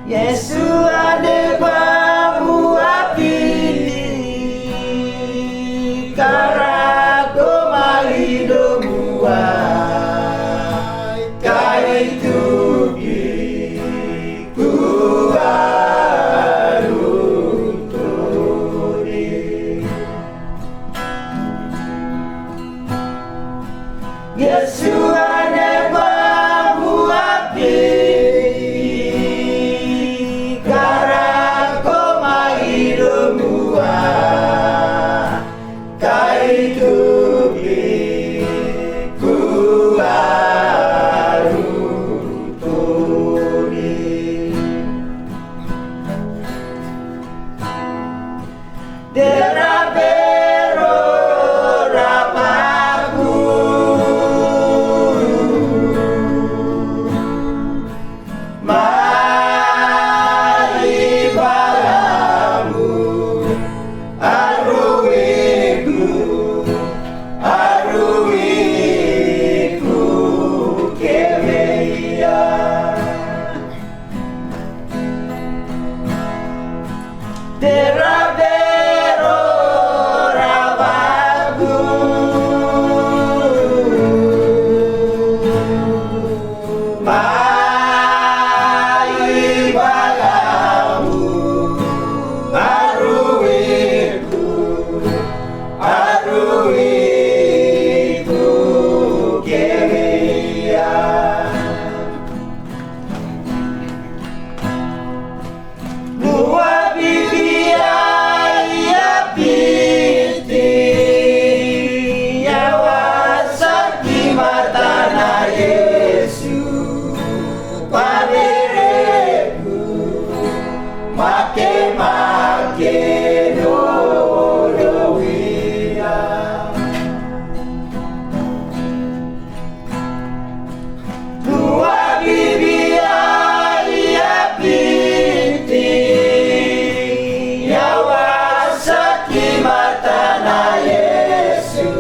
Yesus ada bamu api karena kau mari domuai kai tupi ku aruturi Yesus ada bamu api kai tupi ku aruturi derabero rapaku mari balamu aruiku kemeia derabero rabagu mai balamu aruiku kemeia Nua bibia ia piti yawasaki matana Yesu padereku make doloia Nua bibia ia piti yawasaki matana Yesu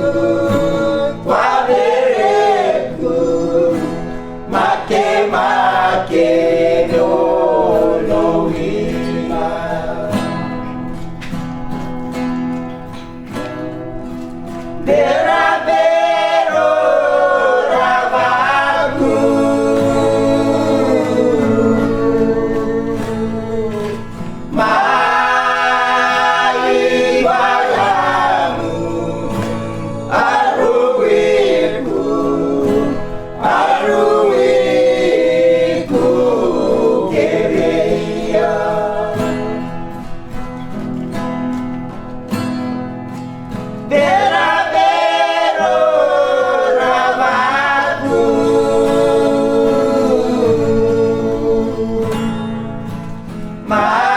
padereku make doloia derabero rabagu mai balamu aruiku kemeia derabero rabagu mai